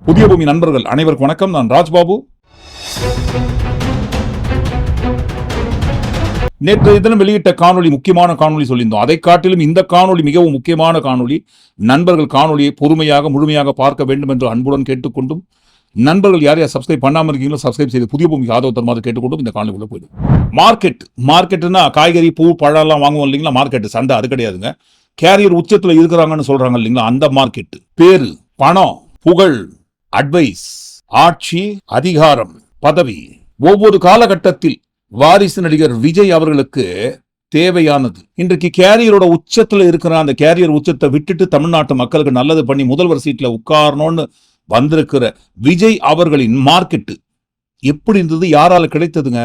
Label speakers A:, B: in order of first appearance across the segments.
A: புதிய பூமி நண்பர்கள் அனைவருக்கும் வணக்கம். நான் ராஜ்பாபு. நேற்றைய தினம் வெளியிட்ட காணொலி முக்கியமான காணொலி சொல்லியிருந்தோம். அதை காட்டிலும் இந்த காணொலி மிகவும் முக்கியமான காணொலி. நண்பர்கள் காணொலியை பொறுமையாக முழுமையாக பார்க்க வேண்டும் என்று அன்புடன் கேட்டுக்கொண்டும், நண்பர்கள் யார் யார் சப்ஸ்கிரைப் பண்ணாமல் இருக்கீங்களோ சப்ஸ்கிரைப் செய்து புதிய பூமிக்கு ஆதரவு தருமாறு கேட்டுக்கொண்டும் இந்த காணொலிக்குள்ள போயிடும். மார்க்கெட்னா காய்கறி பூ பழம்லாம் வாங்குவோம் இல்லைங்களா, மார்க்கெட் சந்தை அது கிடையாதுங்க. கேரியர் உச்சத்தில் இருக்கிறாங்கன்னு சொல்றாங்க இல்லைங்களா, அந்த மார்க்கெட். பேரு, பணம், புகழ், அட்வைஸ், ஆட்சி, அதிகாரம், பதவி ஒவ்வொரு காலகட்டத்தில் வாரிசு நடிகர் விஜய் அவர்களுக்கு தேவையானது. இன்றைக்கு கேரியரோட உச்சத்துல இருக்கிற அந்த கேரியர் உச்சத்தை விட்டுட்டு தமிழ்நாட்டு மக்களுக்கு நல்லது பண்ணி முதல்வர் சீட்ல உட்காரணும்னு வந்திருக்கிற விஜய் அவர்களின் மார்க்கெட் எப்படி இருந்தது, யாரால கிடைத்ததுங்க?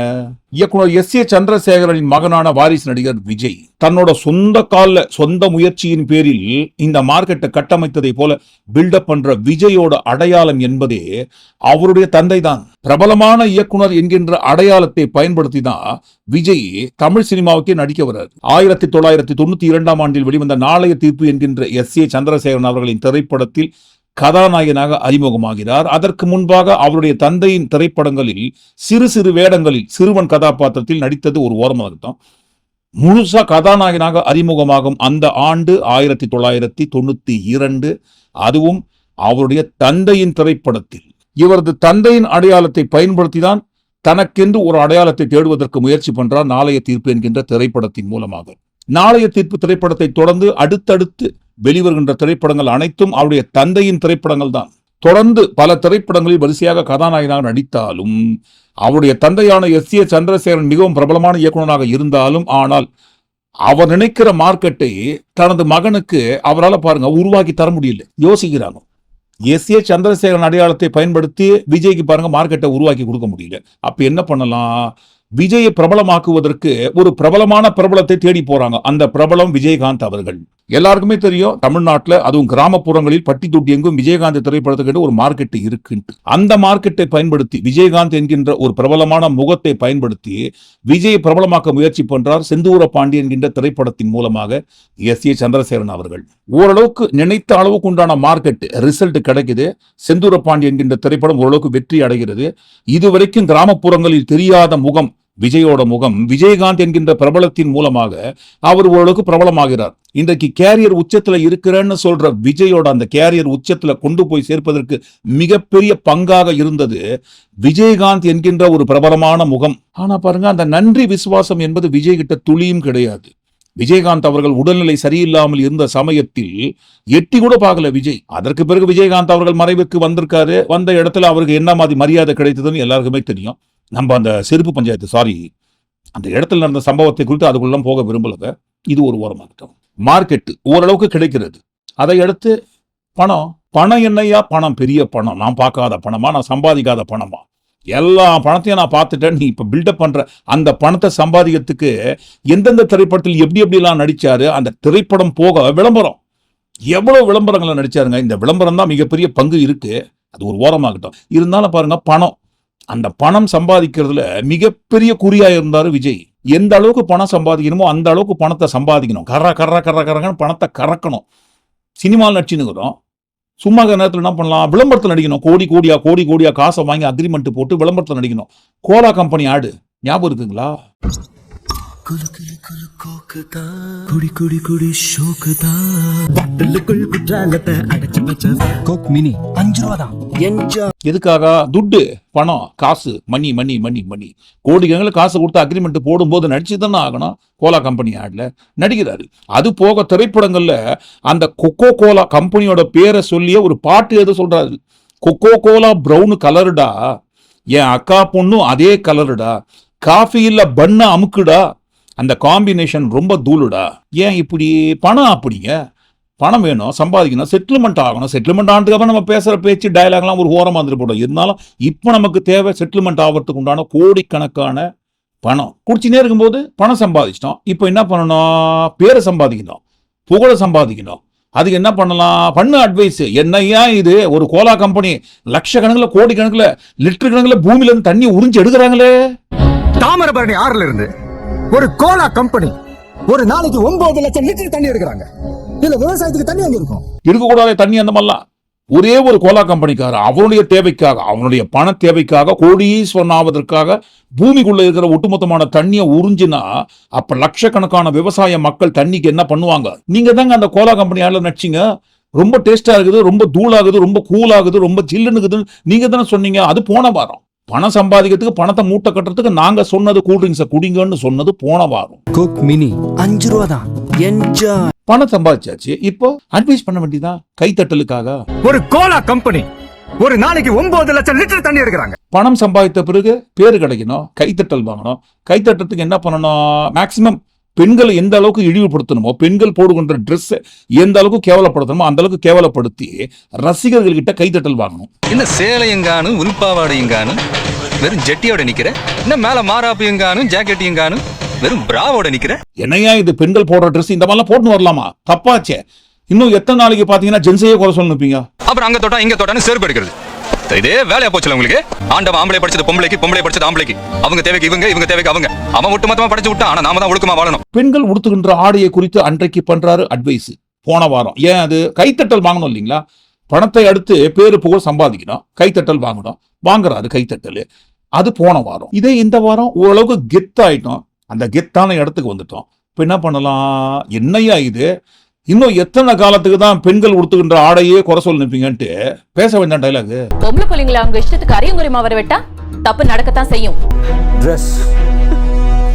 A: இயக்குனர் S.A. சந்திரசேகரனின் மகனான வாரிசு நடிகர் விஜய் தன்னோட சொந்த கால சொந்த முயற்சியின் பேரில் இந்த மார்க்கெட்டை கட்டமைத்ததை போல பில்டப் பண்ற விஜயோட அடையாளம் என்பதே அவருடைய தந்தை தான். பிரபலமான இயக்குனர் என்கின்ற அடையாளத்தை பயன்படுத்தி தான் விஜய் தமிழ் சினிமாவுக்கே நடிக்க வர்றார். 1992 ஆண்டில் வெளிவந்த நாளைய தீர்ப்பு என்கின்ற S.A. சந்திரசேகரன் அவர்களின் திரைப்படத்தில் கதாநாயகனாக அறிமுகமாகிறார். அதற்கு முன்பாக அவருடைய தந்தையின் திரைப்படங்களில் சிறு சிறு வேடங்களில் சிறுவன் கதாபாத்திரத்தில் நடித்தது ஒரு ஓரமாகத்தான். முழுசா கதாநாயகனாக அறிமுகமாகும் அந்த ஆண்டு 1992. அதுவும் அவருடைய தந்தையின் திரைப்படத்தில். இவரது தந்தையின் அடையாளத்தை பயன்படுத்தி தான் தனக்கென்று ஒரு அடையாளத்தை தேடுவதற்கு முயற்சி பண்றார் நாளைய தீர்ப்பு என்கின்ற திரைப்படத்தின் மூலமாக. நாளைய தீர்ப்பு திரைப்படத்தை தொடர்ந்து அடுத்தடுத்து வெளிவருகின்ற திரைப்படங்கள் அனைத்தும் அவருடைய தந்தையின் திரைப்படங்கள் தான். தொடர்ந்து பல திரைப்படங்களில் வரிசையாக கதாநாயகனாக நடித்தாலும் அவருடைய தந்தையான S.A. சந்திரசேகரன் மிகவும் பிரபலமான இயக்குநராக இருந்தாலும், ஆனால் அவர் நினைக்கிற மார்க்கெட்டை தனது மகனுக்கு அவரால் பாருங்க உருவாக்கி தர முடியல. யோசிக்கிறாங்க. S.A. சந்திரசேகரன் அடையாளத்தை பயன்படுத்தி விஜய்க்கு பாருங்க மார்க்கெட்டை உருவாக்கி கொடுக்க முடியல. அப்ப என்ன பண்ணலாம்? விஜயை பிரபலமாக்குவதற்கு ஒரு பிரபலமான பிரபலத்தை தேடி போறாங்க. அந்த பிரபலம் விஜயகாந்த் அவர்கள். எல்லாருக்குமே தெரியும், தமிழ்நாட்டில் அதுவும் கிராமப்புறங்களில் பட்டி தொட்டி எங்கும் விஜயகாந்த் திரைப்படத்துக்கு ஒரு மார்க்கெட் இருக்கு. அந்த மார்க்கெட்டை பயன்படுத்தி விஜயகாந்த் என்கின்ற ஒரு பிரபலமான முகத்தை பயன்படுத்தி விஜயை பிரபலமாக்க முயற்சி பண்றார் செந்தூர பாண்டி என்கின்ற திரைப்படத்தின் மூலமாக S.A. சந்திரசேகரன் அவர்கள். ஓரளவுக்கு நினைத்த அளவுக்கு உண்டான மார்க்கெட் ரிசல்ட் கிடைக்குது. செந்தூர பாண்டி என்கின்ற திரைப்படம் ஓரளவுக்கு வெற்றி அடைகிறது. இதுவரைக்கும் கிராமப்புறங்களில் தெரியாத முகம் விஜயோட முகம். விஜயகாந்த் என்கின்ற பிரபலத்தின் மூலமாக அவர் ஓரளவுக்கு பிரபலமாகிறார். இன்றைக்கு கேரியர் உச்சத்துல இருக்கிறேன்னு சொல்ற விஜயோட அந்த கேரியர் உச்சத்துல கொண்டு போய் சேர்ப்பதற்கு மிகப்பெரிய பங்காக இருந்தது விஜயகாந்த் என்கின்ற ஒரு பிரபலமான முகம். ஆனா பாருங்க, அந்த நன்றி விசுவாசம் என்பது விஜய் கிட்ட துளியும் கிடையாது. விஜயகாந்த் அவர்கள் உடல்நிலை சரியில்லாமல் இருந்த சமயத்தில் எட்டி கூட பார்க்கல விஜய். அதற்கு பிறகு விஜயகாந்த் அவர்கள் மறைவுக்கு வந்திருக்காரு. வந்த இடத்துல அவருக்கு என்ன மாதிரி மரியாதை கிடைத்ததுன்னு எல்லாருக்குமே தெரியும். நம்ம அந்த செருப்பு பஞ்சாயத்து அந்த இடத்துல நடந்த சம்பவத்தை குறித்து அதுக்குள்ள போக விரும்பல. இது ஒரு ஓரமாகட்டும். மார்க்கெட் ஓரளவுக்கு கிடைக்கிறது. அதை அடுத்து பணம் என்னையா பணம்? பெரிய பணம். நான் பார்க்காத பணமா? நான் சம்பாதிக்காத பணமா? எல்லா பணத்தையும் நான் பார்த்துட்டேன். நீ இப்ப பில்டப் பண்ற அந்த பணத்தை சம்பாதிக்கிறதுக்கு எந்தெந்த திரைப்படத்தில் எப்படி எப்படிலாம் நடிச்சாரு, அந்த திரைப்படம் போக விளம்பரம், எவ்வளவு விளம்பரங்களை நடிச்சாருங்க. இந்த விளம்பரம் தான் மிகப்பெரிய பங்கு இருக்கு. அது ஒரு ஓரமாகட்டும். இருந்தாலும் பாருங்க, அந்த பணம் சம்பாதிக்கிறதுல மிகப்பெரிய குறியா இருந்தாரு விஜய். எந்த அளவுக்கு பணம் சம்பாதிக்கணுமோ அந்த அளவுக்கு பணத்தை சம்பாதிக்கணும். கர்றன்னு பணத்தை கறக்கணும். சினிமாவில் நடிச்சுன்னுக்கிறோம். சும்மா நேரத்தில் என்ன பண்ணலாம்? விளம்பரத்தில் நடிக்கணும். கோடி கோடியா காசை வாங்கி அக்ரிமெண்ட் போட்டு விளம்பரத்தில் நடிக்கணும். கோலா கம்பெனி ஆடு ஞாபகம் இருக்குங்களா? எதுக்காக? துட்டு, பணம், காசு, மணி. கோடிக்கணக்கில் காசு கொடுத்து அக்ரிமெண்ட் போடும்போது நடிச்சுதானே ஆகணும். கோலா கம்பெனி ஆட்ல நடிக்கிறாரு. அது போக திரைப்படங்கள்ல அந்த கொக்கோ கோலா கம்பெனியோட பேரை சொல்லியே ஒரு பாட்டு எது சொல்றாரு. கொக்கோ கோலா பிரவுன் கலருடா, என் அக்கா பொண்ணும் அதே கலருடா, காஃபி இல்ல பண்ண அமுக்குடா, அந்த காம்பினேஷன் ரொம்ப தூளுடா. ஏன் இப்படி? பணம் அப்படிங்க. பணம் வேணும், சம்பாதிக்கணும், செட்டில்மெண்ட் ஆகணும். செட்டில்மெண்ட் ஆனதுக்கு அப்புறம் நம்ம பேசுற பேச்சு டயலாக்லாம் ஒரு ஓரமாக வந்துட்டு போடும். இருந்தாலும் இப்போ நமக்கு தேவை செட்டில்மெண்ட் ஆகிறதுக்கு உண்டான கோடிக்கணக்கான பணம். குடிச்சுனே இருக்கும்போது பணம் சம்பாதிச்சிட்டோம். இப்போ என்ன பண்ணணும்? பேரை சம்பாதிக்கணும், புகழை சம்பாதிக்கணும். அதுக்கு என்ன பண்ணலாம்? பண்ண அட்வைஸ் என்னையா இது? ஒரு கோலா கம்பெனி லட்சக்கணக்கில் கோடிக்கணக்கில் லிட்டர் கணக்கில் பூமியில இருந்து தண்ணி உறிஞ்சு எடுக்கிறாங்களே.
B: தாமிரபரணி ஆறுல இருந்து ஒரு கோலா கம்பெனி ஒரு நாளைக்கு 9 லட்சம் லிட்டர் தண்ணி எடுக்கிறாங்க. இதுல விவசாயத்துக்கு தண்ணி அங்க இருக்கும்.
A: இருக்கக்கூடாத தண்ணி அந்த மாதிரிலாம் ஒரே ஒரு கோலா கம்பெனிக்காரர் அவனுடைய தேவைக்காக, அவனுடைய பண தேவைக்காக, கோடீஸ்வரன் ஆவதற்காக பூமிக்குள்ள இருக்கிற ஒட்டுமொத்தமான தண்ணியை உறிஞ்சினா அப்ப லட்சக்கணக்கான விவசாய மக்கள் தண்ணிக்கு என்ன பண்ணுவாங்க? நீங்க தாங்க அந்த கோலா கம்பெனியால நடிச்சீங்க. ரொம்ப டேஸ்டா இருக்குது, ரொம்ப தூளாகுது, ரொம்ப கூலாகுது, ரொம்ப ஜில்லுன்னு நீங்க தானே சொன்னீங்க. அது போன வாரம். பணம் சம்பாதிக்கிறதுக்கு, பணத்தை மூட்டை கட்டுறதுக்கு நாங்க சொன்னது கூல் ட்ரிங்க்ஸை குடிங்கன்னு சொன்னது போன வாரம்.
C: கோக் மினி 5 ரூபா தான். என்ஜாய்.
A: பணம் சம்பாதிச்சாச்சு, இப்போ அட்வைஸ் பண்ண வேண்டியதான் கைத்தட்டலுக்காக.
B: ஒரு கோலா கம்பெனி ஒரு நாளைக்கு 9 லட்சம் லிட்டர் தண்ணி எடுக்கிறாங்க.
A: பணம் சம்பாதித்த பிறகு பேரு கிடைக்கணும், கைத்தட்டல் வாங்கணும். கைத்தட்டத்துக்கு என்ன பண்ணணும்? மேக்சிமம் பெண்களை எந்த அளவுக்கு இழிவுபடுத்தணுமோ, பெண்கள் போடுகின்ற ட்ரெஸ் எந்த அளவுக்கு கேவலப்படுத்தணுமோ அந்த அளவுக்கு கேவலப்படுத்தி ரசிகர்கள் கிட்ட கைத்தட்டல் வாங்கணும்.
D: இந்த சேலையங்கானும் உள்பாவாடையங்கானும் வெறும் ஜெட்டியோட நிக்கிற, இன்னும் மேல மாறாப்பையங்கானும் ஜாக்கெட்டியங்கானும் வெறும் பிராவோட நிக்கிற.
A: என்னையா இது பெண்கள் போடுற ட்ரெஸ் இந்த மாதிரிலாம் போட்டு வரலாமா? தப்பாச்சே. இன்னும் எத்தனை நாளைக்கு பாத்தீங்கன்னா ஜென்ஸையே குறை சொல்ல நிப்பீங்க.
D: அப்புறம் அங்க தொட்டா இங்க தொட்டான்னு செருப்பு எடுக்கிறது. இதே வேலையா போச்சுல உங்களுக்கு. ஆண்டவன் ஆம்பளை படிச்சது பொம்பளைக்கு, பொம்பளை படிச்சது ஆம்பளைக்கு. அவங்க தேவைக்கு இவங்க, இவங்க தேவைக்கு அவங்க. அவன் ஒட்டுமொத்தமா படிச்சு விட்டா, ஆனா நாம தான் ஒழுக்கமா வாழணும்.
A: பெண்கள் உடுத்துகின்ற ஆடையை குறித்து அன்றைக்கு பண்றாரு அட்வைஸ் போன வாரம். ஏன் அது கைத்தட்டல் வாங்கணும் இல்லைங்களா? பணத்தை அடுத்து பேரு புகழ் சம்பாதிக்கணும், கைத்தட்டல் வாங்கணும், வாங்குறாரு கைத்தட்டல். அது போன வாரம். இதே இந்த வாரம் ஓரளவுக்கு கெத்தாயிட்டோம், அந்த கெத்தான இடத்துக்கு வந்துட்டோம். இப்ப என்ன பண்ணலாம்? என்னையா இது, இன்னும் எத்தனை காலத்துக்கு தான் பெண்கள் உடுத்துகின்ற ஆடையே குறை சொல்ல நிப்பீங்கன்ட்டு பேச வேண்டாம் டைலாக்.
E: பொம்பளை பிள்ளைங்களை அவங்க இஷ்டத்துக்கு அறிவுரைமா வர விட்டா தப்பு நடக்கத்தான் செய்யும்.
C: ட்ரெஸ்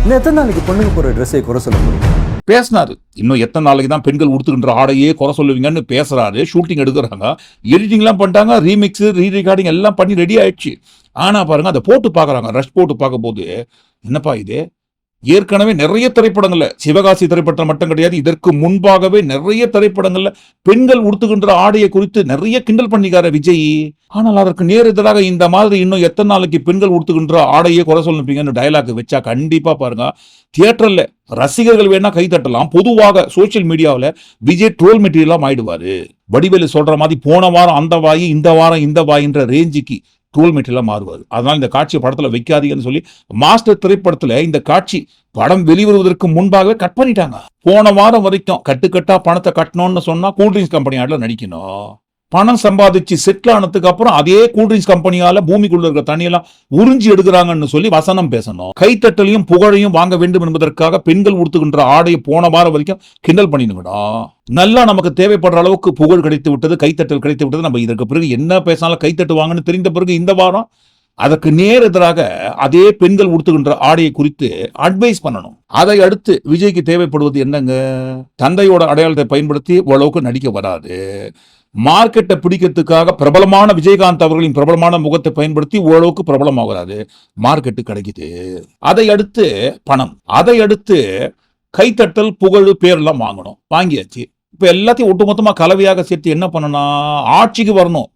C: இன்னும் எத்தனை நாளைக்கு பொண்ணுங்க போற ட்ரெஸ்ஸை குறை சொல்ல முடியும்?
A: பேசினாரு. இன்னும் எத்தனை நாளைக்கு தான் பெண்கள் உடுத்துகின்ற ஆடையே குறை சொல்லுவீங்கன்னு பேசுறாரு. ஷூட்டிங் எடுக்கிறாங்க, எடிட்டிங்லாம் பண்ணிட்டாங்க, ரீமிக்ஸ் ரீரெக்கார்டிங் எல்லாம் பண்ணி ரெடி ஆயிடுச்சு. ஆனா பாருங்க, அதை போட்டு பாக்குறாங்க. ரஷ் போட்டு பார்க்கும் போது என்னப்பா இது, ஏற்கனவே நிறைய திரைப்படங்கள்ல, சிவகாசி திரைப்படம் மட்டும் கிடையாது, இதற்கு முன்பாகவே நிறைய திரைப்படங்கள்ல பெண்கள் உடுத்துகின்ற ஆடையை குறித்து நிறைய கிண்டல் பண்ணிக்கார விஜய். ஆனால் அதற்கு நேர் எதிராக இந்த மாதிரி இன்னும் எத்தனை நாளைக்கு பெண்கள் உடுத்துகின்ற ஆடையே குறை சொல்லிப்பீங்கன்னு டயலாக் வச்சா கண்டிப்பா பாருங்க, தியேட்டர்ல ரசிகர்கள் வேணா கை தட்டலாம். பொதுவாக சோசியல் மீடியாவில் விஜய் ட்ரோல் மெட்டீரியலாம் ஆயிடுவாரு. வடிவேலு சொல்ற மாதிரி போன வாரம் அந்த வாயி, இந்த வாரம் இந்த வாயின்ற ரேஞ்சுக்கு ட்ரோல் மெட்டீரியலா மாறுவார். அதனால இந்த காட்சியை படத்துல வைக்காதீங்கன்னு சொல்லி மாஸ்டர் திரைப்படத்துல இந்த காட்சி படம் வெளிவருவதற்கு முன்பாகவே கட் பண்ணிட்டாங்க. போன வாரம் வரைக்கும் கட்டுக்கட்டா பணத்தை கட்டணும்னு சொன்னா கூல்ட்ரிங்க்ஸ் கம்பெனி ஆட்ல நடிக்கணும். பணம் சம்பாதிச்சு செட்டில் ஆனதுக்கு அப்புறம் அதே கூல்ட்ரிங்க்ஸ் கம்பெனியால பூமிக்குள்ள இருக்கிற தண்ணியெல்லாம் உறிஞ்சி எடுக்கிறாங்கன்னு சொல்லி வசனம் பேசணும். கைத்தட்டலையும் புகழையும் வாங்க வேண்டும் என்பதற்காக பெண்கள் உடுத்துகின்ற ஆடையை போன வாரம் வரைக்கும் கிண்டல் பண்ணிடுங்கடும். நல்லா நமக்கு தேவைப்படுற அளவுக்கு புகழ் கிடைத்து விட்டது, கைத்தட்டல் கிடைத்து விட்டது. நம்ம இதற்கு பிறகு என்ன பேசினாலும் கைத்தட்டு வாங்கன்னு தெரிந்த பிறகு இந்த வாரம் அதற்கு நேர் எதிராக அதே பெண்கள் உடுத்துகின்ற ஆடையை குறித்து அட்வைஸ் பண்ணணும். அதை அடுத்து விஜய்க்கு தேவைப்படுவது என்னங்க? தந்தையோட அடையாளத்தை பயன்படுத்தி ஓரளவுக்கு நடிக்க வராது. மார்க்கெட்டை பிடிக்கிறதுக்காக பிரபலமான விஜயகாந்த் அவர்களின் பிரபலமான முகத்தை பயன்படுத்தி ஓரளவுக்கு பிரபலமாகிறாரு, மார்க்கெட்டு கிடைக்குது. அதை அடுத்து பணம், அதை அடுத்து கைத்தட்டல் புகழ் பேரெல்லாம் வாங்கணும். வாங்கியாச்சு. இப்ப எல்லாத்தையும் ஒட்டுமொத்தமா கலவையாக சேர்த்து என்ன பண்ணணும்? ஆட்சிக்கு வரணும்.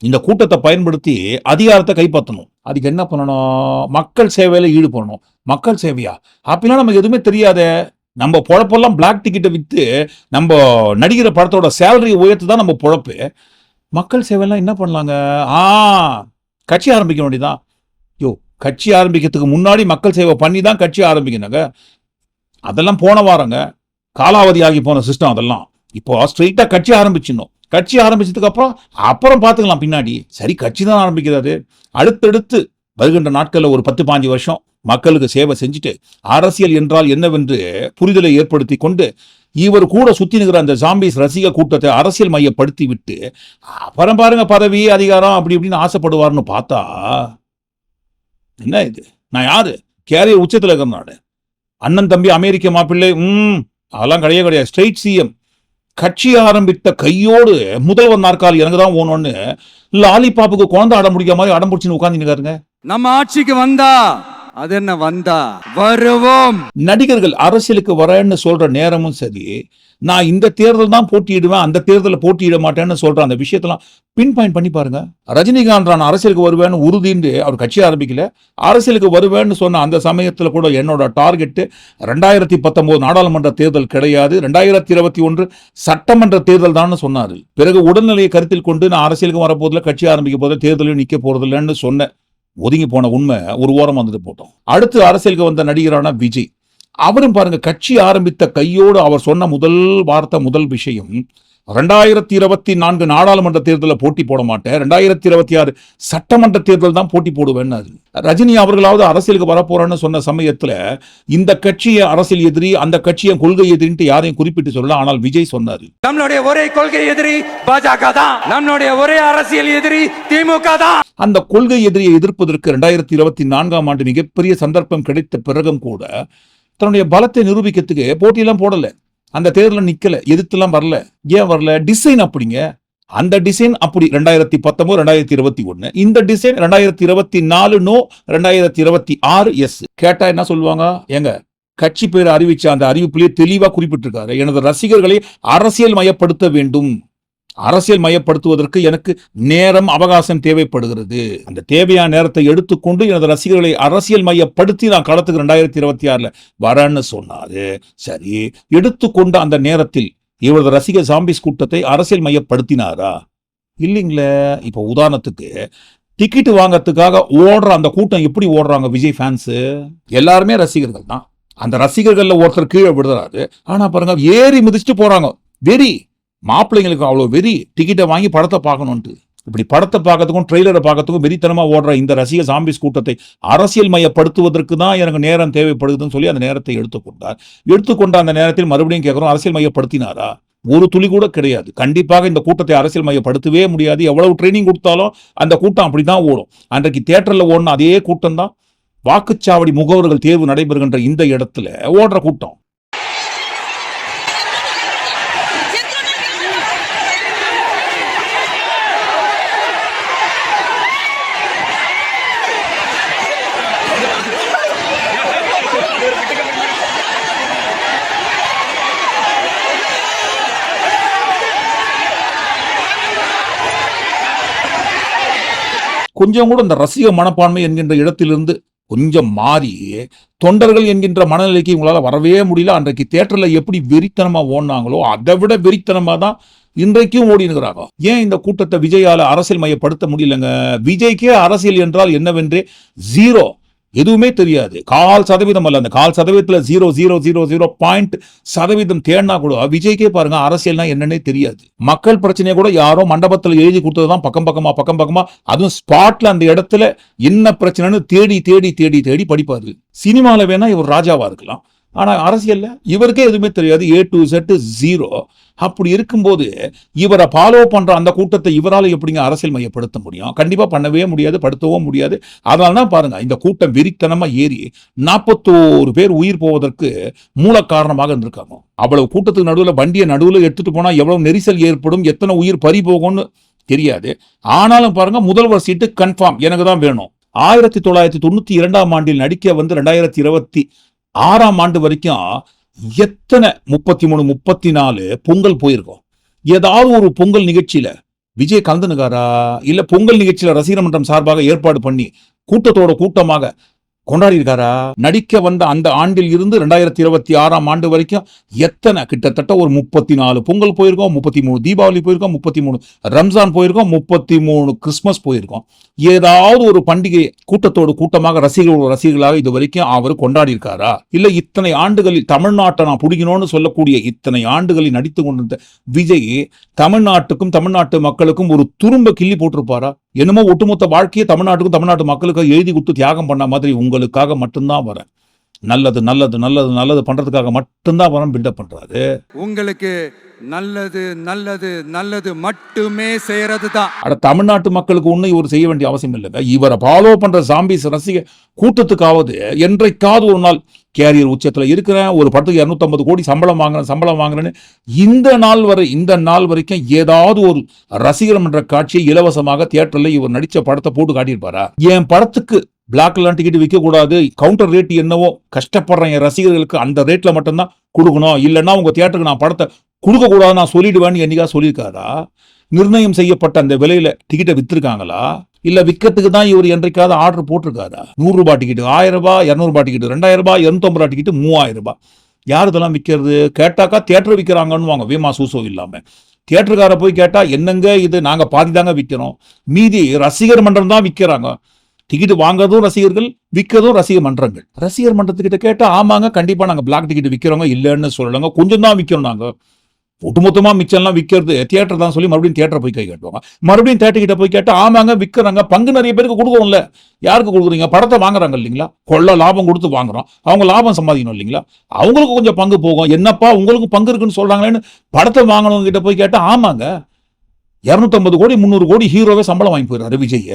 A: இந்த கூட்டத்தை பயன்படுத்தி அதிகாரத்தை கைப்பற்றணும். அதுக்கு என்ன பண்ணணும்? மக்கள் சேவையில ஈடுபடணும். மக்கள் சேவையா? அப்படின்னா நமக்கு எதுவுமே தெரியாதே. நம்ம பொழப்பெல்லாம் பிளாக் டிக்கெட்டை வித்து நம்ம நடிக்கிற படத்தோட சேலரியை உயர்த்து தான் நம்ம பொழப்பு. மக்கள் சேவையெல்லாம் என்ன பண்ணலாங்க? கட்சி ஆரம்பிக்க வேண்டியதான். கட்சி ஆரம்பிக்கிறதுக்கு முன்னாடி மக்கள் சேவை பண்ணி தான் கட்சி ஆரம்பிக்கணுங்க. அதெல்லாம் போன வாரங்க, காலாவதி ஆகி போன சிஸ்டம். அதெல்லாம் இப்போ ஸ்ட்ரெயிட்டா கட்சி ஆரம்பிச்சிடணும். கட்சி ஆரம்பிச்சதுக்கு அப்புறம் பார்த்துக்கலாம் பின்னாடி. சரி, கட்சி தான் ஆரம்பிக்கிறாரு. அடுத்தடுத்து வருகின்ற நாட்கள்ல ஒரு 10-15 வருஷம் மக்களுக்கு சேவை செஞ்சுட்டு அரசியல் என்றால் என்னவென்று புரிதலை ஏற்படுத்தி கொண்டு இவர் கூட சுத்தி நிற்கிற அந்த ஜாம்பிஸ் ரசிக கூட்டத்தை அரசியல் மையப்படுத்தி விட்டு அப்புறம் பாருங்க பதவி அதிகாரம் அப்படி இப்படின்னு ஆசைப்படுவார்னு பார்த்தா என்ன இது? நான் யாரு? கேரியர் உச்சத்தில் இருக்கிற நாடு. அண்ணன் தம்பி அமெரிக்க மாப்பிள்ளை அதெல்லாம் கிடையாது. Straight CM. கட்சி ஆரம்பித்த கையோடு முதல்வர் நாற்காலி எனக்கு தான் ஓணும்னு லாலிபாப்புக்கு குழந்தை அடம் முடிக்கிற மாதிரி அடம் பிடிச்சின்னு உட்கார்ந்து.
F: நம்ம ஆட்சிக்கு வந்தா அது என்ன வந்தா வருவோம்.
A: நடிகர்கள் அரசியலுக்கு வரேன்னு சொல்ற நேரமும் சரி, நான் இந்த தேர்தல் தான் போட்டியிடுவேன், அந்த தேர்தலில் போட்டியிட மாட்டேன்னு சொல்ற அந்த விஷயத்தெல்லாம் பின் பாயிண்ட் பண்ணி பாருங்க. ரஜினிகாந்த் நான் அரசியலுக்கு வருவேன்னு உறுதின்னு அவர் கட்சி ஆரம்பிக்கல. அரசியலுக்கு வருவேன்னு சொன்ன அந்த சமயத்துல கூட என்னோட டார்கெட் 2019 நாடாளுமன்ற தேர்தல் கிடையாது, 2021 சட்டமன்ற தேர்தல் தான் சொன்னாரு. பிறகு உடல்நிலையை கருத்தில் கொண்டு நான் அரசியலுக்கு வரப்போதில்லை, கட்சி ஆரம்பிக்க போதில்லை, தேர்தலையும் நிக்க போறதில்லைன்னு சொன்னேன். ஒதுங்கி போன உண்மை ஒரு ஓரம் வந்துட்டு போட்டோம். அடுத்து அரசியலுக்கு வந்த நடிகரான விஜய், அவரும் பாருங்க கட்சி ஆரம்பித்த கையோடு அவர் சொன்ன முதல் வார்த்தை, முதல் விஷயம், 2024 நாடாளுமன்ற தேர்தலில் போட்டி போட மாட்டேன், 2026 சட்டமன்ற தேர்தல் தான் போட்டி போடுவேன்னு. ரஜினி அவர்களாவது அரசியலுக்கு வரப்போறேன்னு சொன்ன சமயத்துல இந்த கட்சியை அரசியல் எதிரி, அந்த கட்சியை கொள்கை எதிரின்ட்டு யாரையும் குறிப்பிட்டு சொல்லல. ஆனால் விஜய் சொன்னாரு,
F: நம்மளுடைய ஒரே கொள்கை எதிரி பாஜக தான், நம்மளுடைய ஒரே அரசியல் எதிரி திமுக தான்.
A: அந்த கொள்கை எதிரியை எதிர்ப்பதற்கு 2024ஆம் ஆண்டு மிகப்பெரிய சந்தர்ப்பம் கிடைத்த பிறகும் கூட தன்னுடைய பலத்தை நிரூபிக்கிறதுக்கு போட்டியெல்லாம் போடல, அந்த தேர்தலில் நிக்கல, எதிர்த்துலாம் வரல. ஏன் வரல? டிசைன் அப்படிங்க. அந்த டிசைன் அப்படி 2019 2021, இந்த டிசைன் 2024 நோ, 2026 எஸ். கேட்டா என்ன சொல்லுவாங்க? எங்க கட்சி பேர் அறிவிச்ச அந்த அறிவிப்பிலேயே தெளிவா குறிப்பிட்டிருக்காரு, எனது ரசிகர்களை அரசியல் மயப்படுத்த வேண்டும், அரசியல் மயப்படுத்துவதற்கு எனக்கு நேரம் அவகாசம் தேவைப்படுகிறது, அந்த தேவையான நேரத்தை எடுத்துக்கொண்டு எனது ரசிகர்களை அரசியல் மையப்படுத்தி நான் களத்துக்கு 2026 வரேன்னு சொன்னாரு. சரி, எடுத்துக்கொண்ட அந்த நேரத்தில் இவரது ரசிகர் ஜாம்பிஸ் கூட்டத்தை அரசியல் மையப்படுத்தினாரா? இல்லைங்களே. இப்ப உதாரணத்துக்கு டிக்கெட் வாங்கறதுக்காக ஓடுற அந்த கூட்டம் எப்படி ஓடுறாங்க? விஜய் ஃபேன்ஸ் எல்லாருமே ரசிகர்கள் தான். அந்த ரசிகர்கள்ல ஒருத்தர் கீழே விடுறாரு, ஆனா பாருங்க ஏறி மிதிச்சுட்டு போறாங்க. வெறி, மாப்பிள்ளைங்களுக்கு அவ்வளோ வெறி, டிக்கெட்டை வாங்கி படத்தை பார்க்கணும்ட்டு. இப்படி படத்தை பார்க்கறதுக்கும் ட்ரெய்லரை பார்க்கறதுக்கும் வெறித்தனமா ஓடுற இந்த ரசிக ஜாம்பிஸ் கூட்டத்தை அரசியல் மையப்படுத்துவதற்கு தான் எனக்கு நேரம் தேவைப்படுதுன்னு சொல்லி அந்த நேரத்தை எடுத்துக்கொண்டார். எடுத்துக்கொண்ட அந்த நேரத்தில் மறுபடியும் கேட்கிறோம், அரசியல் மையப்படுத்தினாரா? ஒரு துளி கூட கிடையாது. கண்டிப்பாக இந்த கூட்டத்தை அரசியல் மையப்படுத்தவே முடியாது. எவ்வளவு ட்ரைனிங் கொடுத்தாலும் அந்த கூட்டம் அப்படிதான் ஓடும். அன்றைக்கு தியேட்டர்ல ஓடின அதே கூட்டம் தான் வாக்குச்சாவடி முகவர்கள் தேர்வு நடைபெறுகின்ற இந்த இடத்துல ஓடுற கூட்டம். கொஞ்சம் கூட இந்த ரசிக மனப்பான்மை என்கின்ற இடத்திலிருந்து கொஞ்சம் மாறி தொண்டர்கள் என்கின்ற மனநிலைக்கு உங்களால வரவே முடியல. அன்றைக்கு தியேட்டர்ல எப்படி வெறித்தனமா ஓடினாங்களோ அதை விட வெறித்தனமா தான் இன்றைக்கும் ஓடினுங்கிறாங்க. ஏன் இந்த கூட்டத்தை விஜயால அரசியல் மையப்படுத்த முடியலங்க? விஜய்க்கே அரசியல் என்றால் என்னவென்றே ஜீரோ, எதுவுமே தெரியாது. 0.5% அல்ல, அந்த 0.5%, 0.000% தேடினா கூட விஜய்க்கே பாருங்க அரசியல்னா என்னன்னே தெரியாது. மக்கள் பிரச்சனையை கூட யாரோ மண்டபத்தில் எழுதி கொடுத்ததுதான் பக்கம் பக்கமா, அதுவும் ஸ்பாட்ல அந்த இடத்துல என்ன பிரச்சனைன்னு தேடி தேடி தேடி தேடி படிப்பாரு. சினிமால வேணா இவர் ராஜாவா இருக்கலாம், ஆனா அரசியல்ல இவருக்கே எதுவுமே தெரியாது. A to Z 0. அப்படி இருக்கும்போது இவரை ஃபாலோ பண்ற அந்த கூட்டத்தை இவரால் எப்படிங்க அரசியல் மையப்படுத்த முடியும்? கண்டிப்பா பண்ணவே முடியாது, படுத்தவும் முடியாது. அதனாலதான் பாருங்க இந்த கூட்டம் வெறித்தனமா ஏறி 41 பேர் உயிர் போவதற்கு மூல காரணமாக இருந்திருக்காங்க. அவ்வளவு கூட்டத்துக்கு நடுவில் வண்டியை நடுவில் எடுத்துட்டு போனா எவ்வளவு நெரிசல் ஏற்படும், எத்தனை உயிர் பறி போகும்னு தெரியாது. ஆனாலும் பாருங்க முதல்வர் சீட்டு கன்ஃபார்ம் எனக்கு தான் வேணும். 1992ஆம் ஆண்டில் நடிக்க வந்து 2026ஆம் ஆண்டு வரைக்கும் எத்தனை 33 34 பொங்கல் போயிருக்கோம். ஏதாவது ஒரு பொங்கல் நிகழ்ச்சியில விஜய் கலந்துனுக்காரா? இல்ல பொங்கல் நிகழ்ச்சியில ரசிகர் மன்றம் சார்பாக ஏற்பாடு பண்ணி கூட்டத்தோட கூட்டமாக கொண்டாடி இருக்காரா? நடிக்க வந்த அந்த ஆண்டில் இருந்து 2026ஆம் ஆண்டு வரைக்கும் எத்தனை, கிட்டத்தட்ட ஒரு 34 பொங்கல் போயிருக்கோம், 33 தீபாவளி போயிருக்கோம், 33 ரம்ஜான் போயிருக்கோம், 33 கிறிஸ்துமஸ் போயிருக்கோம். ஏதாவது ஒரு பண்டிகை கூட்டத்தோடு கூட்டமாக ரசிகர்களாக இது வரைக்கும் அவர் கொண்டாடி இருக்காரா? இல்ல இத்தனை ஆண்டுகளில் தமிழ்நாட்டை நான் பிடிக்கணும்னு சொல்லக்கூடிய இத்தனை ஆண்டுகளில் நடித்து கொண்டிருந்த விஜய் தமிழ்நாட்டுக்கும் தமிழ்நாட்டு மக்களுக்கும் ஒரு துரும்ப கிள்ளி போட்டிருப்பாரா? என்னமோ ஒட்டுமொத்த வாழ்க்கையை தமிழ்நாட்டுக்கும் தமிழ்நாட்டு மக்களுக்கும் எழுதி கொடுத்து தியாகம் பண்ண மாதிரி உங்களுக்காக மட்டும்தான் வரேன், நல்லது நல்லது நல்லது நல்லது பண்றதுக்காக மட்டும்தான் வரேன் பில்டப் பண்றாரு.
F: உங்களுக்கு நல்லது நல்லது நல்லது மட்டுமே செய்யறது தான்.
A: அட தமிழ்நாட்டு மக்களுக்கு ஒண்ணு இவர் செய்ய வேண்டிய அவசியம் இல்லைங்க. இவரை ஃபாலோ பண்ற ஜாம்பிஸ் ரசிக கூட்டத்துக்காவது என்றைக்காவது ஒரு நாள் கேரியர் உச்சத்துல இருக்கிறேன், ஒரு படத்துக்கு 250 கோடி சம்பளம் வாங்குறேன்னு இந்த நாள் வரைக்கும் ஏதாவது ஒரு ரசிகர் மன்ற காட்சியை இலவசமாக தியேட்டர்ல இவர் நடிச்ச படத்தை போட்டு காட்டியிருப்பாரா? என் படத்துக்கு பிளாக்லாம் டிக்கெட் விற்க கூடாது, கவுண்டர் ரேட் என்னவோ கஷ்டப்படுறேன் என் ரசிகர்களுக்கு அந்த ரேட்ல மட்டும்தான் கொடுக்கணும், இல்லைன்னா உங்க தியேட்டருக்கு நான் படத்தை கொடுக்க கூடாது நான் சொல்லிடுவேன்னு என்னைக்கா சொல்லியிருக்காரா? நிர்ணயம் செய்யப்பட்ட அந்த விலையில டிக்கெட்டை வித்திருக்காங்களா? இல்ல விற்கிறதுக்கு தான் இவர் என்றைக்காவது ஆர்டர் போட்டிருக்காரா? 100 ரூபாய் டிக்கெட் 1000 ரூபாய், 200 ரூபாய் டிக்கெட் 2000 ரூபாய், 250 ரூபாய் டிக்கெட் 3000 ரூபாய். யார் இதெல்லாம் விற்கிறது? கேட்டாக்கா தியேட்டர் விற்கிறாங்கன்னு வாங்க, வேமா சூசோ இல்லாம. தியேட்டருக்கார போய் கேட்டா என்னங்க இது, நாங்க பாதி தாங்க விற்கிறோம், மீதி ரசிகர் மன்றம் தான் விற்கிறாங்க. டிக்கெட் வாங்குறதும் ரசிகர்கள், விற்கிறதும் ரசிகர் மன்றங்கள். ரசிகர் மன்றத்துக்கிட்ட கேட்டா ஆமாங்க கண்டிப்பா நாங்க பிளாக் டிக்கெட் விற்கிறோங்க, இல்லைன்னு சொல்லலாங்க, கொஞ்சம் தான் விற்கிறோம் நாங்க. ஒட்டுமொத்தமா மிச்சம்லாம் விற்கிறது தியேட்டர் தான் சொல்லி மறுபடியும் தியேட்டர் போய் கை கட்டுவாங்க. மறுபடியும் தியேட்டர் கிட்ட போய் கேட்டா ஆமாங்க விற்கிறாங்க, பங்கு நிறைய பேருக்கு கொடுக்குறோம்ல. யாருக்கு கொடுக்குறீங்க? படத்தை வாங்குறாங்க இல்லைங்களா, கொள்ள லாபம் கொடுத்து வாங்குறோம், அவங்க லாபம் சம்பாதிக்கணும் இல்லைங்களா, அவங்களுக்கு கொஞ்சம் பங்கு போகும். என்னப்பா உங்களுக்கு பங்கு இருக்குன்னு சொல்றாங்களேன்னு படத்தை வாங்கினவங்க கிட்ட போய் கேட்டா ஆமாங்க 250 கோடி 300 கோடி ஹீரோவே சம்பளம் வாங்கி போயிடுறாரு விஜய்.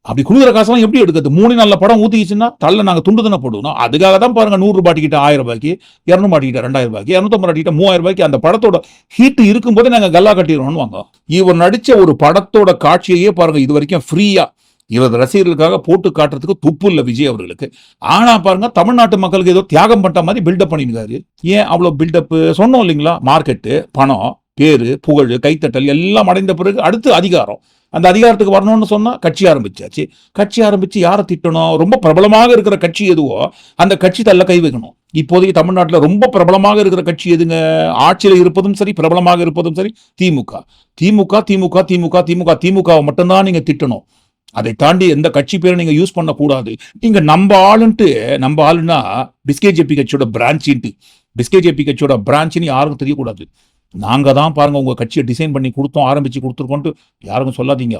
A: அப்படி குடுக்குற காசெல்லாம் எப்படி எடுக்கிறது? 3 நல்ல படம் ஊத்திக்கிச்சுன்னா தள்ள நாங்க துண்டு தானே போடுவோம். அதுக்காக தான் பாருங்க 100 ரூபாய் டிக்கெட் 1000 ரூபாய்க்கு, 200 ரூபாய் டிக்கெட் 2000 ரூபாய்க்கு, 250 ரூபாய் டிக்கெட் 3000 ரூபாய்க்கு. அந்த படத்தோட ஹீட் இருக்கும்போதே நாங்க கல்லா கட்டிடுவோம்னு வாங்க. இவர் நடிச்ச ஒரு படத்தோட காட்சியையே பாருங்க இது வரைக்கும் ஃப்ரீயா இவர் ரசிகர்களுக்காக போட்டு காட்டுறதுக்கு துப்பு இல்லை விஜய் அவர்களுக்கு. ஆனா பாருங்க தமிழ்நாட்டு மக்களுக்கு ஏதோ தியாகம் பண்ற மாதிரி பில்டப் பண்ணிருக்காரு. ஏன் அவ்வளவு பில்டப்? சொன்னோம் இல்லைங்களா, மார்க்கெட்டு, பணம், பேரு, புகழ், கைத்தட்டல் எல்லாம் அடைந்த பிறகு அடுத்து அதிகாரம். அந்த அதிகாரத்துக்கு வரணும்னு சொன்னா கட்சி ஆரம்பிச்சாச்சு. கட்சி ஆரம்பிச்சு யாரை திட்டணும்? ரொம்ப பிரபலமாக இருக்கிற கட்சி எதுவோ அந்த கட்சி தள்ள கை வைக்கணும். இப்போதைக்கு தமிழ்நாட்டில் ரொம்ப பிரபலமாக இருக்கிற கட்சி எதுங்க? ஆட்சியில் இருப்பதும் சரி, பிரபலமாக இருப்பதும் சரி, திமுக. திமுக திமுக திமுக திமுக திமுகவை மட்டும்தான் நீங்க திட்டணும். அதை தாண்டி எந்த கட்சி பேரை நீங்க யூஸ் பண்ணக்கூடாது. நீங்க நம்ம ஆளுன்னா பிஸ்கேஜேபி கட்சியோட பிரான்ச்சின்ட்டு, பிஸ்கேஜேபி கட்சியோட பிரான்ச்சின்னு யாருக்கும் தெரியக்கூடாது. நாங்க தான் பாருங்க உங்க கட்சியை டிசைன் பண்ணி கொடுத்தோம், ஆரம்பிச்சு கொடுத்துருக்கோன்ட்டு யாருக்கும் சொல்லாதீங்க.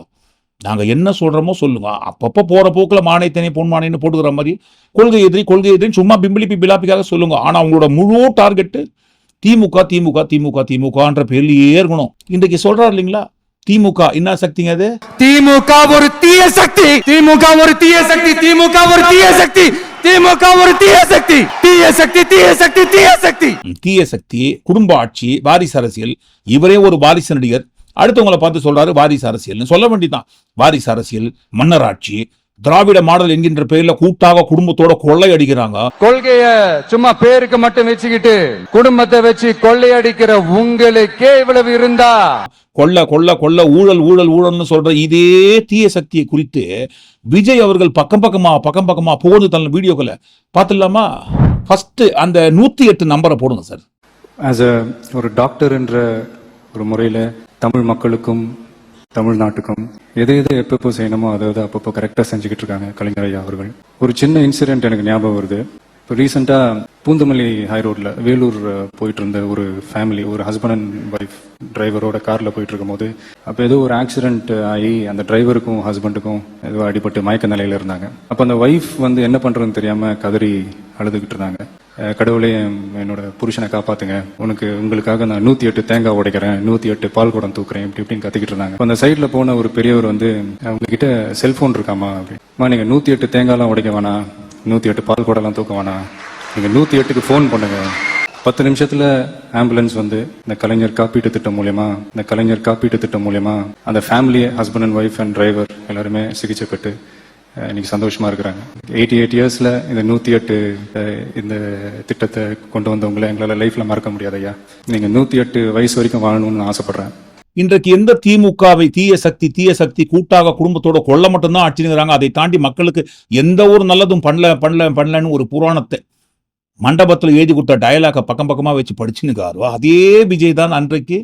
A: நாங்க என்ன சொல்றோமோ சொல்லுங்க. அப்பப்போ போற போக்குல மானியத்தனே பொன் மானியன்னு போட்டுக்கிற மாதிரி கொள்கை எதிரின்னு சும்மா பிம்பிளிப்பி பிலாப்பிக்காக சொல்லுங்க. ஆனா உங்களோட முழு டார்கெட் திமுக திமுக திமுக திமுகன்ற பேர்லயே இருக்கணும். இன்றைக்கு சொல்றாரு இல்லைங்களா, திமுக என்ன சக்திங்க? அது
F: திமுக ஒரு தீய சக்தி, திமுக ஒரு தீய சக்தி, திமுக ஒரு தீய சக்தி, திமுக ஒரு தீய சக்தி, தீய சக்தி, தீய சக்தி, தீய சக்தி.
A: தீய சக்தி, குடும்ப ஆட்சி, வாரிசு அரசியல். இவரே ஒரு வாரிசு நடிகர், அடுத்தவங்களை பார்த்து சொல்றாரு வாரிசு அரசியல். சொல்ல வேண்டியதான். வாரிசு அரசியல், மன்னராட்சி, திராவிட மாடல் என்கின்ற பெயர்ல கூட்டாக குடும்பத்தோட கொள்ளை அடிக்கிறாங்க.
F: கொள்கைய சும்மா பேருக்கு மட்டும் வச்சுக்கிட்டு குடும்பத்தை வச்சு கொள்ளையடிக்கிற உங்களுக்கே இவ்வளவு இருந்தா
A: கொள்ள கொள்ள கொள்ள ஊழல் ஊழல் ஊழல்னு சொல்ற இதே தீய சக்தியை குறித்து விஜய் அவர்கள் பக்கம் பக்கமா புகழ்ந்து தள்ள வீடியோக்களை பார்த்துடலாமா? ஃபர்ஸ்ட் அந்த 108 நம்பரை போடுங்க சார்.
G: ஆஸ் ஒரு டாக்டர் என்ற ஒரு முறையில் தமிழ் மக்களுக்கும் தமிழ்நாட்டுக்கும் எது எப்பப்போ செய்யணுமோ அதை அப்பப்போ கரெக்டாக செஞ்சுக்கிட்டு இருக்காங்க கலைஞர் ஐயா அவர்கள். ஒரு சின்ன இன்சிடென்ட் எனக்கு ஞாபகம் வருது. இப்போ ரீசெண்டாக பூந்தமல்லி ஹை ரோட்ல வேலூர் போயிட்டு இருந்த ஒரு ஃபேமிலி, ஒரு ஹஸ்பண்ட் அண்ட் ஒய்ஃப் டிரைவரோட கார்ல போயிட்டு இருக்கும் போது அப்போ ஏதோ ஒரு ஆக்சிடென்ட் ஆகி அந்த டிரைவருக்கும் ஹஸ்பண்டுக்கும் ஏதோ அடிபட்டு மயக்க நிலையில இருந்தாங்க. அப்போ அந்த ஒய்ஃப் வந்து என்ன பண்றதுன்னு தெரியாம கதறி அழுதுகிட்டு இருந்தாங்க. கடவுளே என்னோட புருஷனை காப்பாத்துங்க, உங்களுக்காக நான் 108 தேங்காய் உடைக்கிறேன், 108 பால் குடம் தூக்குறேன், இப்படின்னு கத்திக்கிட்டு இருந்தாங்க. அந்த சைட்ல போன ஒரு பெரியவர் வந்து அவங்க கிட்ட செல்போன் இருக்காமா அப்படிமா, நீங்க 108 தேங்காய்லாம் உடைக்க வேணாம், 108 பால் குடம்லாம் தூக்க வேணாம், நீங்க 108க்கு போன் பண்ணுங்க, 10 நிமிஷத்துல ஆம்புலன்ஸ் வந்து இந்த கலைஞர் காப்பீட்டு திட்டம் மூலியமா அந்த family husband and wife and driver எல்லாருமே சிகிச்சை பெற்று இன்னைக்கு சந்தோஷமா இருக்கிறாங்க. 88 இயர்ஸ்ல இந்த 108 இந்த திட்டத்தை கொண்டு வந்தவங்களை எங்களால லைஃப்ல மறக்க முடியாது ஐயா. நீங்க 108 வயசு வரைக்கும் வாழணும்னு ஆசைப்படுறேன்.
A: இன்றைக்கு எந்த திமுகவை தீய சக்தி கூட்டாக குடும்பத்தோட கொள்ள மட்டும்தான் ஆட்சிங்கிறாங்க. அதை தாண்டி மக்களுக்கு எந்த ஒரு நல்லதும் பண்ணலன்னு ஒரு புராணத்தை மண்டபத்தில் எழுதி கொடுத்த டயலாக பக்கமா வச்சு படிச்சுன்னுக்காரோ அதே விஜய் தான் அன்றைக்கு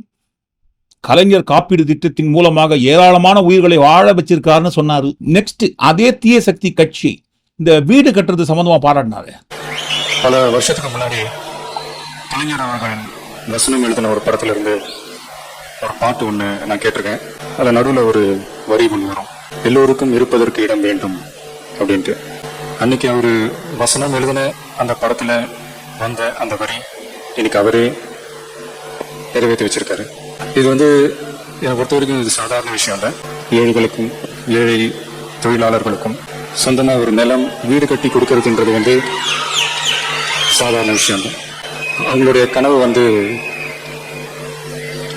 A: கலைஞர் காப்பீடு திட்டத்தின் மூலமாக ஏராளமான உயிர்களை வாழ வச்சிருக்காருன்னு சொன்னாரு. நெக்ஸ்ட் அதே தீய சக்தி கட்சி இந்த வீடு கட்டுறது சம்பந்தமா பாராட்டினாரு.
G: பல வருஷத்துக்கு முன்னாடி கலைஞர் அவர்கள் வசனம் எழுதின ஒரு படத்துல இருந்து ஒரு பாட்டு ஒண்ணு நான் கேட்டிருக்கேன். அதுல நடுவில் ஒரு வரி ஒன்று வரும், எல்லோருக்கும் இருப்பதற்கு இடம் வேண்டும் அப்படின்ட்டு. அன்னைக்கு அவரு வசனம் எழுதின அந்த படத்துல வந்த அந்த வரி இன்னைக்கு அவரே நிறைவேற்றி வச்சிருக்காரு. இது வந்து என்னை பொறுத்த வரைக்கும் இது சாதாரண விஷயம் இல்லை. ஏழைகளுக்கும் ஏழை தொழிலாளர்களுக்கும் சொந்தமா ஒரு நிலம் வீடு கட்டி கொடுக்கறதுன்றது வந்து சாதாரண விஷயம் இல்லை. அவங்களுடைய கனவு வந்து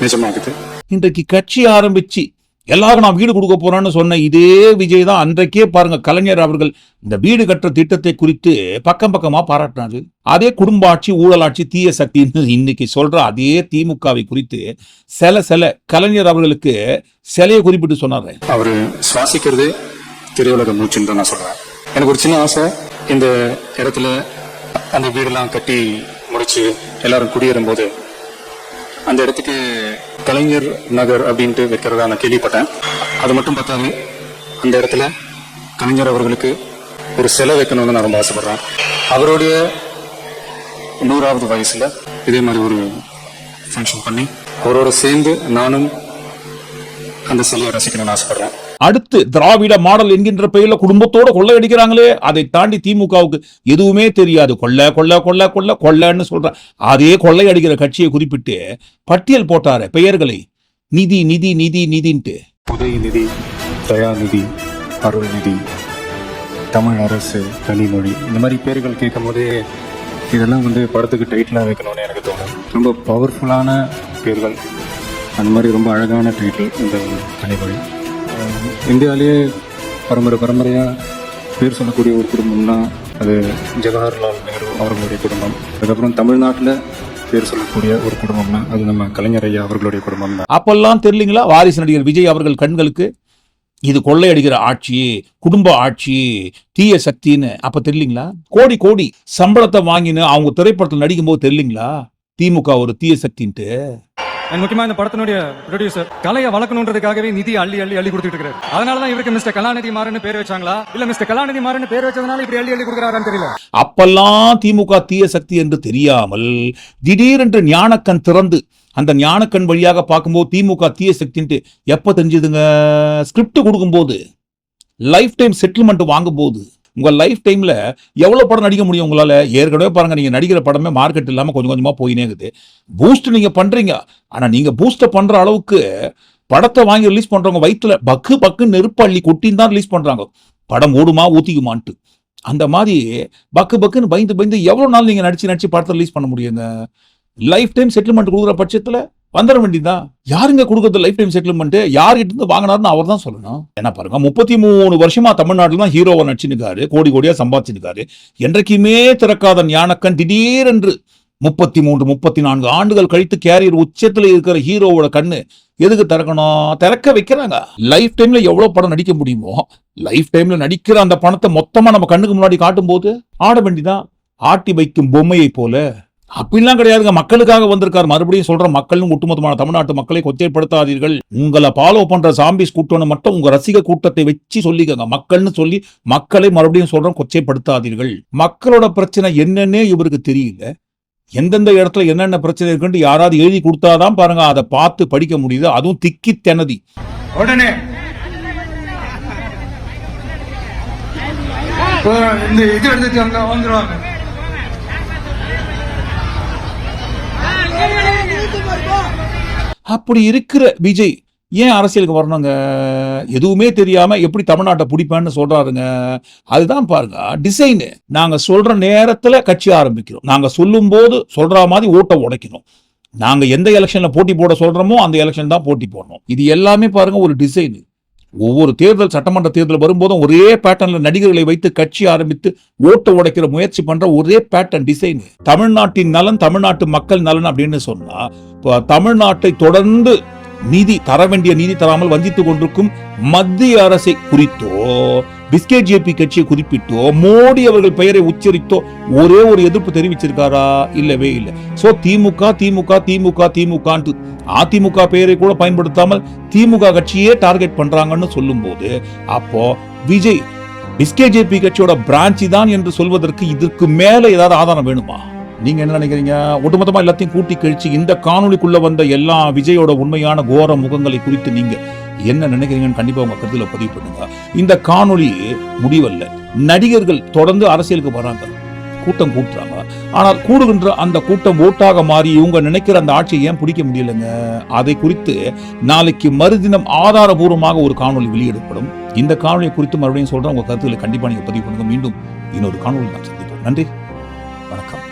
G: நிஜமாகுது.
A: இன்றைக்கு கட்சி ஆரம்பிச்சு எல்லாரும் நான் வீடு கொடுக்க போறேன்னு சொன்ன இதே விஜய் தான் அன்றைக்கே பாருங்க கலைஞர் அவர்கள் இந்த வீடு கட்டுற திட்டத்தை குறித்து பக்கமா பாராட்டினாரு. அதே குடும்ப ஆட்சி, ஊழலாட்சி, தீய சக்தின்னு இன்னைக்கு சொல்ற அதே திமுகவை குறித்து சில கலைஞர் அவர்களுக்கு சிலையை குறிப்பிட்டு சொன்னாரு.
G: அவரு சுவாசிக்கிறது திரையுலக மூச்சுன்னு தான் நான் சொல்றேன். எனக்கு ஒரு சின்ன ஆசை, இந்த இடத்துல அந்த வீடெல்லாம் கட்டி முடிச்சு எல்லாரும் குடியேறும் போது அந்த இடத்துக்கு கலைஞர் நகர் அப்படின்ட்டு வைக்கிறதா நான் கேள்விப்பட்டேன். அது மட்டும் பார்த்தாலும் அந்த இடத்துல கலைஞர் அவர்களுக்கு ஒரு சிலை வைக்கணும்னு நான் ரொம்ப ஆசைப்படுறேன். அவருடைய 100வது வயசுல இதே மாதிரி ஒரு ஃபங்க்ஷன் பண்ணி அவரோட சேர்ந்து நானும் அந்த சிலையை ரசிக்கணும்னு ஆசைப்படுறேன்.
A: அடுத்து திராவிட மாடல் என்கின்ற பெயர்ல குடும்பத்தோட கொள்ளையடிக்கிறாங்களே, அதை தாண்டி திமுகவுக்கு எதுவுமே தெரியாது. கொள்ள கொள்ள கொள்ள கொள்ள கொள்ளன்னு சொல்ற அதே கொள்ளையடிக்கிற கட்சியை குறிப்பிட்டு பட்டியல் போட்டாரு பெயர்களை, நிதி நிதி நிதி நிதின்ட்டு.
G: உதயநிதி, தயாநிதி, அருள்நிதி, தமிழ் அரசு, கனிமொழி, இந்த மாதிரி பேர்கள் கேட்கும் போதே இதெல்லாம் படத்துக்கு டைட்டிலாக வைக்கணும்னு எனக்கு தோணும். ரொம்ப பவர்ஃபுல்லான பேர்கள், அந்த மாதிரி ரொம்ப அழகான டைட்டில் இந்த கனிமொழி. இந்தியாவிலேயே பரம்பரையாக பேர் சொல்லக்கூடிய ஒரு குடும்பம்னா அது ஜவஹர்லால் நேரு அவர்களுடைய குடும்பம். அதுக்கப்புறம் தமிழ்நாட்டில் பேர் சொல்லக்கூடிய ஒரு குடும்பம்னா அது நம்ம கலைஞர் ஐயா அவர்களுடைய குடும்பம் தான்.
A: அப்பெல்லாம் தெரியலீங்களா வாரிசு நடிகர் விஜய் அவர்கள் கண்களுக்கு இது கொள்ளையடிக்கிற ஆட்சி, குடும்ப ஆட்சி, தீய சக்தின்னு அப்ப தெரியலீங்களா? கோடி கோடி சம்பளத்தை வாங்கின்னு அவங்க திரைப்படத்தில் நடிக்கும் போது தெரியலீங்களா திமுக ஒரு தீய சக்தின்ட்டு?
H: முக்கியமா இந்த படத்தினுடைய ப்ரொடியூசர் கலையை வளர்க்கணுன்றதுக்காகவே நிதி அள்ளி அள்ளி அள்ளி கொடுத்துட்டு இருக்காரு. அதனாலதான் இவருக்கு மிஸ்டர் கலாநிதி மாறன்னு பேர் வச்சாங்களா, இல்ல மிஸ்டர் கலாநிதி மாறன்னு பேர் வச்சதுனால இப்படி அள்ளி அள்ளி கொடுக்குறாரான்னு தெரியல.
A: அப்பெல்லாம் திமுக தீய சக்தி என்று தெரியாமல் திடீரென்று ஞானக்கண் திறந்து அந்த ஞானக்கண் வழியாக பார்க்கும்போது திமுக தீய சக்தின்ட்டு எப்ப தெரிஞ்சதுங்க? ஸ்கிரிப்ட் கொடுக்கும்போது, லைஃப் டைம் செட்டில்மெண்ட் வாங்கும்போது. உங்க லைஃப் டைம்ல எவ்வளவு படம் நடிக்க முடியும் உங்களால? ஏற்கனவே பாருங்க, நீங்க நடிக்கிற படமே மார்க்கெட் இல்லாம கொஞ்சம் கொஞ்சமா போயினே இருக்குது. பூஸ்ட் நீங்க பண்றீங்க, ஆனா நீங்க பூஸ்ட் பண்ற அளவுக்கு படத்தை வாங்கி ரிலீஸ் பண்றவங்க வயிற்றுல பக்கு பக்கு நெருப்பு அள்ளி கொட்டின்னு தான் ரிலீஸ் பண்றாங்க. படம் ஓடுமா ஊத்திக்குமான்ட்டு. அந்த மாதிரி பக்கு பக்குன்னு பயந்து எவ்வளவு நாள் நீங்க நடிச்சு படத்தை ரிலீஸ் பண்ண முடியுங்க? லைஃப் டைம் செட்டில்மெண்ட் கொடுக்குற பட்சத்துல வந்துட வேண்டியதான். யாருங்க கொடுக்குறது லைஃப் டைம் செட்டில்மெண்ட்? யார்கிட்ட இருந்து வாங்கினாருன்னு அவர் தான் சொல்லணும். என்ன பாருங்க, 33 வருஷமா தமிழ்நாட்டில் தான் ஹீரோவை நடிச்சுருக்காரு, கோடி கோடியா சம்பாதிச்சிருக்காரு. என்றைக்குமே திறக்காத ஞானக்கண் திடீரென்று 33-34 ஆண்டுகள் கழித்து கேரியர் உச்சத்துல இருக்கிற ஹீரோவோட கண்ணு எதுக்கு திறக்கணும்? திறக்க வைக்கிறாங்க. லைஃப் டைம்ல எவ்வளவு படம் நடிக்க முடியுமோ லைஃப் டைம்ல நடிக்கிற அந்த பணத்தை மொத்தமா நம்ம கண்ணுக்கு முன்னாடி காட்டும் போது ஆட வேண்டிதான். ஆட்டி வைக்கும் பொம்மையை போல. அப்படிலாம் கிடையாதுங்க. மக்களுக்காக வந்திருக்காரு. மறுபடியும் சொல்ற, மக்களும் ஒட்டுமொத்தமான தமிழ்நாட்டு மக்களை கொச்சைப்படுத்தாதீர்கள். உங்களை ஃபாலோ பண்ற சாம்பிஸ் கூட்டம்னு மட்டும் உங்க ரசிக கூட்டத்தை வச்சு சொல்லிக்கங்க. மக்கள்னு சொல்லி மக்களை மறுபடியும் சொல்றோம், கொச்சைப்படுத்தாதீர்கள். மக்களோட பிரச்சனை என்னன்னே இவருக்கு தெரியல. எந்தெந்த இடத்துல என்னென்ன பிரச்சனை இருக்குன்னு யாராவது எழுதி கொடுத்தாதான் பாருங்க அதை பார்த்து படிக்க முடியுது. அதுவும் திக்கி திணதி.
B: உடனே இந்த இது எடுத்துட்டு வந்துருவாங்க.
A: அப்படி இருக்கிற விஜய் ஏன் அரசியலுக்கு வரணுங்க? எதுவுமே தெரியாம எப்படி தமிழ்நாட்டை பிடிப்பேன்னு சொல்றாருங்க. அதுதான் பாருங்க டிசைனு. நாங்க சொல்ற நேரத்துல கட்சி ஆரம்பிக்கிறோம். நாங்க சொல்லும் போது சொல்ற மாதிரி ஓட்ட உடைக்கணும். நாங்க எந்த எலெக்ஷன்ல போட்டி போட சொல்றோமோ அந்த எலெக்ஷன் தான் போட்டி போடணும். இது எல்லாமே பாருங்க ஒரு டிசைனு. ஒவ்வொரு தேர்தல், சட்டமன்ற தேர்தல் வரும்போதும் ஒரே பேட்டர்ன்ல நடிகர்களை வைத்து கட்சி ஆரம்பித்து ஓட்ட உடைக்கிற முயற்சி பண்ற ஒரே பேட்டர்ன் டிசைன். தமிழ்நாட்டின் நலன், தமிழ்நாட்டு மக்கள் நலன் அப்படின்னு சொன்னா தமிழ்நாட்டை தொடர்ந்து நீதி தர வேண்டிய நீதி தராமல் வஞ்சித்துக் கொண்டிருக்கும் மத்திய அரசை குறித்தோ பிஸ்கெட் ஜேபி கட்சியை குறிப்பிட்டோ மோடி அவர்கள் பெயரை உச்சரித்தோ ஒரே ஒரு எதிர்ப்பு தெரிவிச்சிருக்காரா? இல்லவே இல்லை. சோ திமுக திமுக திமுக திமுக அதிமுக பெயரை கூட பயன்படுத்தாமல் திமுக கட்சியே டார்கெட் பண்றாங்கன்னு சொல்லும் போது அப்போ விஜய் பிஸ்கெட் ஜேபி கட்சியோட பிரான்ச் தான் என்று சொல்வதற்கு இதற்கு மேல ஏதாவது ஆதாரம் வேணுமா? நீங்க என்ன நினைக்கிறீங்க? ஒட்டுமொத்தமா எல்லாத்தையும் கூட்டி கழிச்சு இந்த காணொலிக்குள்ள வந்த எல்லா விஜயோட உண்மையான கோர முகங்களை குறித்து நீங்க என்ன நினைக்கிறீங்கன்னு கண்டிப்பா உங்க கருத்துல பதிவு பண்ணுங்க. இந்த காணொலி முடிவல்ல. நடிகர்கள் தொடர்ந்து அரசியலுக்கு வராங்க, கூட்டம் கூட்டுறாங்க. ஆனால் கூடுகின்ற அந்த கூட்டம் ஓட்டாக மாறி இவங்க நினைக்கிற அந்த ஆட்சியை ஏன் பிடிக்க முடியலங்க? அதை குறித்து நாளைக்கு மறுதினம் ஆதாரபூர்வமாக ஒரு காணொலி வெளியிடப்படும். இந்த காணொலியை குறித்து மறுபடியும் சொல்றேன், உங்க கருத்துக்களை கண்டிப்பா நீங்க பதிவு பண்ணுங்க. மீண்டும் இன்னொரு காணொலி நாம் சந்திப்போம். நன்றி, வணக்கம்.